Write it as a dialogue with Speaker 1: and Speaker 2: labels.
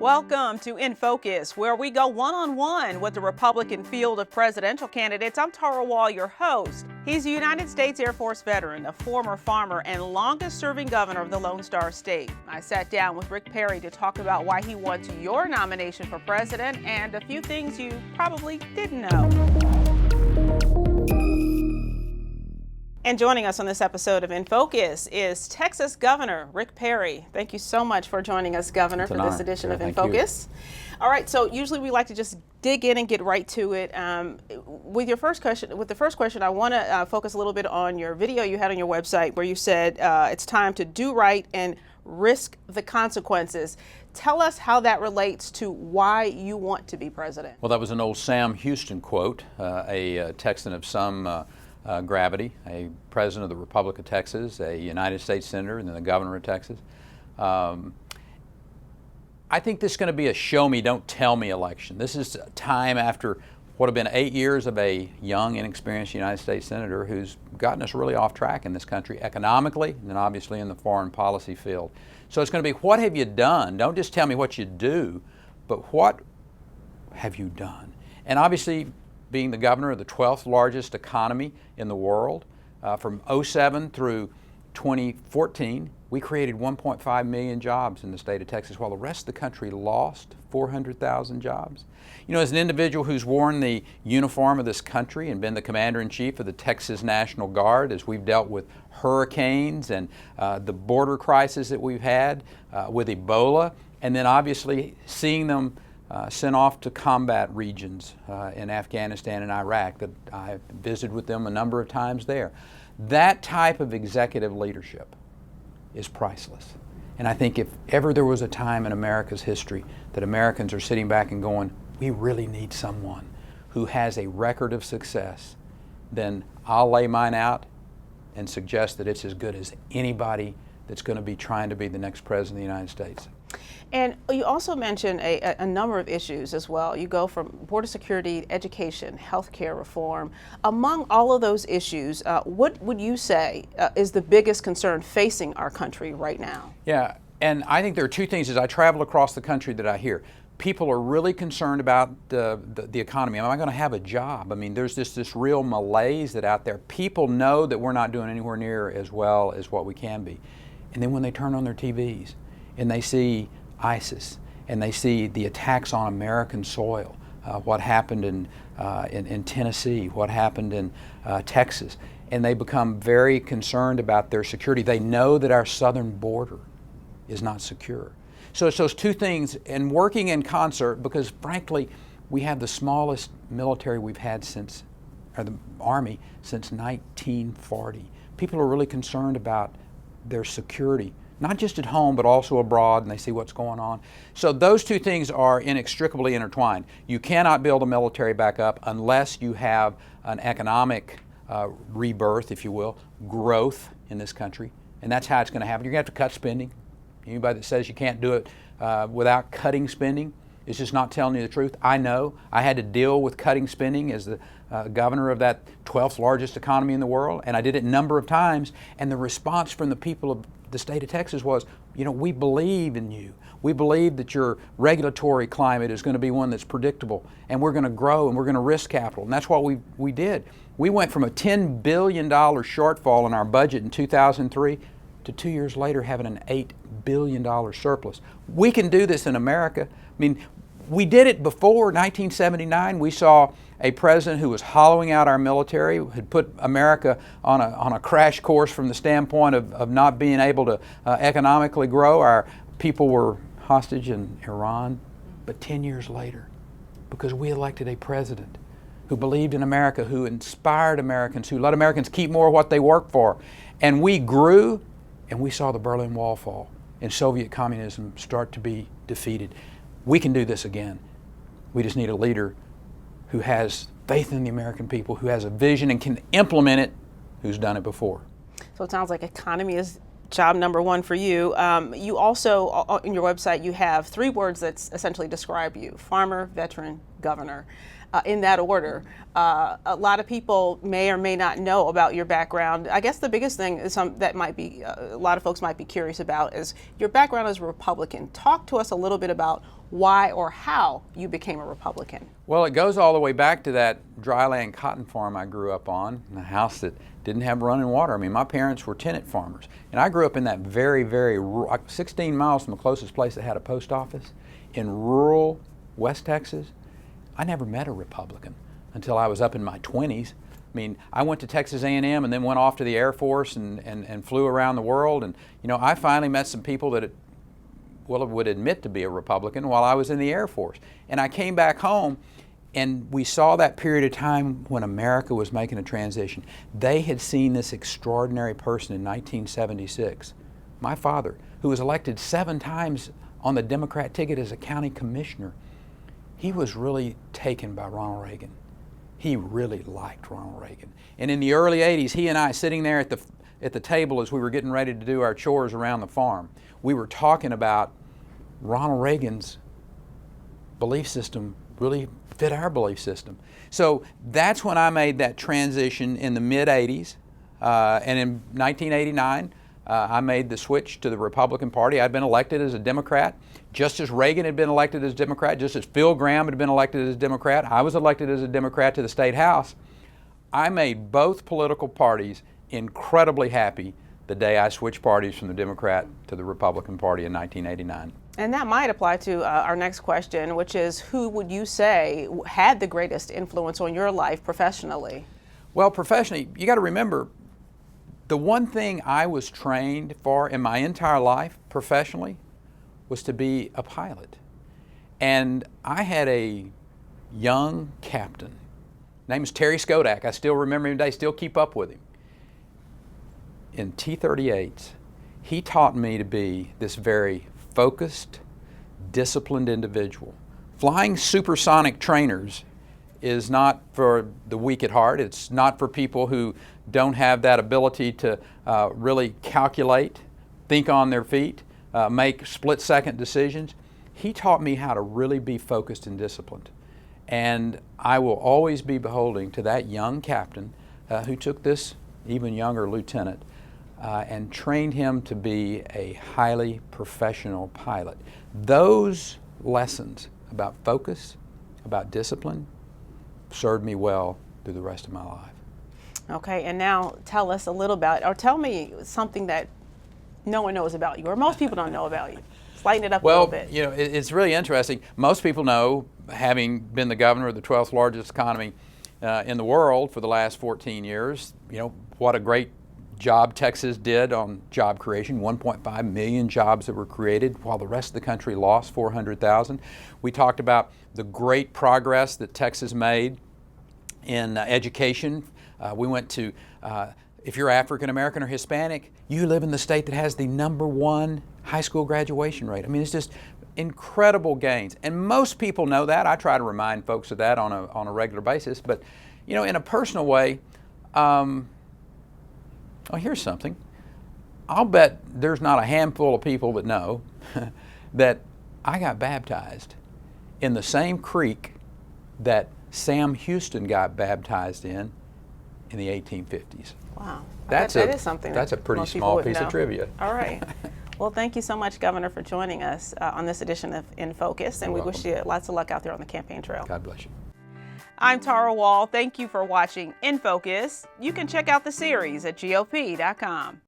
Speaker 1: Welcome to In Focus, where we go one-on-one with the Republican field of presidential candidates. I'm Tara Wall, your host. He's a United States Air Force veteran, a former farmer, and longest-serving governor of the Lone Star State. I sat down with Rick Perry to talk about why he wants your nomination for president and a few things you probably didn't know. And joining us on this episode of In Focus is Texas Governor Rick Perry. Thank you so much for joining us, Governor, for this edition of In Focus. All right, so usually we like to just dig in and get right to it. With the first question, I want to focus a little bit on your video you had on your website where you said it's time to do right and risk the consequences. Tell us how that relates to why you want to be president.
Speaker 2: Well, that was an old Sam Houston quote, a Texan of some gravity, a president of the Republic of Texas, a United States senator, and then the governor of Texas. I think this is going to be a show me, don't tell me election. This is a time after what have been 8 years of a young, inexperienced United States senator who's gotten us really off track in this country economically and then obviously in the foreign policy field. So it's going to be, what have you done? Don't just tell me what you do, but what have you done? And obviously, being the governor of the 12th largest economy in the world, from 2007 through 2014, we created 1.5 million jobs in the state of Texas, while the rest of the country lost 400,000 jobs. You know, as an individual who's worn the uniform of this country and been the commander-in-chief of the Texas National Guard, as we've dealt with hurricanes and the border crisis that we've had with Ebola, and then obviously seeing them sent off to combat regions in Afghanistan and Iraq that I visited with them a number of times there. That type of executive leadership is priceless. And I think if ever there was a time in America's history that Americans are sitting back and going, we really need someone who has a record of success, then I'll lay mine out and suggest that it's as good as anybody that's going to be trying to be the next president of the United States.
Speaker 1: And you also mentioned a number of issues as well. You go from border security, education, healthcare reform. Among all of those issues, what would you say is the biggest concern facing our country right now?
Speaker 2: Yeah, and I think there are two things as I travel across the country that I hear. People are really concerned about the economy. Am I going to have a job? I mean, there's this real malaise that out there. People know that we're not doing anywhere near as well as what we can be. And then when they turn on their TVs and they see ISIS and they see the attacks on American soil, what happened in Tennessee, what happened in Texas, and they become very concerned about their security. They know that our southern border is not secure. So it's those two things, and working in concert, because frankly, we have the smallest military we've had since, or the Army, since 1940. People are really concerned about their security, not just at home, but also abroad, and they see what's going on. So those two things are inextricably intertwined. You cannot build a military back up unless you have an economic rebirth, if you will, growth in this country, and that's how it's going to happen. You're going to have to cut spending. Anybody that says you can't do it without cutting spending is just not telling you the truth. I know. I had to deal with cutting spending as the governor of that 12th largest economy in the world, and I did it a number of times, and the response from the people of the state of Texas was, you know, we believe in you. We believe that your regulatory climate is going to be one that's predictable, and we're going to grow and we're going to risk capital. And that's what we did. We went from a $10 billion shortfall in our budget in 2003 to 2 years later having an $8 billion surplus. We can do this in America. I mean, we did it before 1979. We saw a president who was hollowing out our military, had put America on a crash course from the standpoint of not being able to economically grow. Our people were hostage in Iran. But 10 years later, because we elected a president who believed in America, who inspired Americans, who let Americans keep more of what they work for, and we grew, and we saw the Berlin Wall fall and Soviet communism start to be defeated. We can do this again. We just need a leader who has faith in the American people, who has a vision and can implement it, who's done it before.
Speaker 1: So it sounds like economy is job number one for you. You also, on your website, you have 3 words that essentially describe you: farmer, veteran, governor. In that order. A lot of people may or may not know about your background. I guess the biggest thing is that might be a lot of folks might be curious about is your background as a Republican. Talk to us a little bit about why or how you became a Republican.
Speaker 2: Well, it goes all the way back to that dryland cotton farm I grew up on, in a house that didn't have running water. I mean, my parents were tenant farmers, and I grew up in that very, very, 16 miles from the closest place that had a post office in rural West Texas. I never met a Republican until I was up in my 20s. I mean, I went to Texas A&M and then went off to the Air Force and flew around the world. And, you know, I finally met some people that would admit to be a Republican while I was in the Air Force. And I came back home, and we saw that period of time when America was making a transition. They had seen this extraordinary person in 1976, my father, who was elected 7 times on the Democrat ticket as a county commissioner. He was really taken by Ronald Reagan. He really liked Ronald Reagan. And in the early 80s, he and I, sitting there at the table as we were getting ready to do our chores around the farm, we were talking about Ronald Reagan's belief system really fit our belief system. So that's when I made that transition in the mid-80s. And in 1989, I made the switch to the Republican Party. I'd been elected as a Democrat, just as Reagan had been elected as Democrat, just as Phil Gramm had been elected as Democrat. I was elected as a Democrat to the State House. I made both political parties incredibly happy the day I switched parties from the Democrat to the Republican Party in 1989.
Speaker 1: And that might apply to our next question, which is, who would you say had the greatest influence on your life professionally?
Speaker 2: Well, professionally, you got to remember, the one thing I was trained for in my entire life professionally was to be a pilot. And I had a young captain. His name is Terry Skodak. I still remember him today, still keep up with him. In T-38s, he taught me to be this very focused, disciplined individual. Flying supersonic trainers is not for the weak at heart. It's not for people who don't have that ability to really calculate, think on their feet, make split-second decisions. He taught me how to really be focused and disciplined. And I will always be beholding to that young captain who took this even younger lieutenant and trained him to be a highly professional pilot. Those lessons about focus, about discipline, served me well through the rest of my life.
Speaker 1: Okay, and now tell us a little about, or tell me something that no one knows about you, or most people don't know about you. Lighten it up a little bit.
Speaker 2: Well, you know, it's really interesting. Most people know, having been the governor of the 12th largest economy in the world for the last 14 years, you know, what a great job Texas did on job creation. 1.5 million jobs that were created while the rest of the country lost 400,000. We talked about the great progress that Texas made in education. We went to, if you're African American or Hispanic, you live in the state that has the #1 high school graduation rate. I mean, it's just incredible gains. And most people know that. I try to remind folks of that on a regular basis. But, you know, in a personal way, oh, here's something. I'll bet there's not a handful of people that know that I got baptized in the same creek that Sam Houston got baptized in the 1850s.
Speaker 1: Wow.
Speaker 2: That
Speaker 1: is something
Speaker 2: that's a pretty small piece of trivia.
Speaker 1: All right. Well, thank you so much, Governor, for joining us on this edition of In Focus, and we wish you lots of luck out there on the campaign trail.
Speaker 2: God bless you.
Speaker 1: I'm Tara Wall. Thank you for watching In Focus. You can check out the series at GOP.com.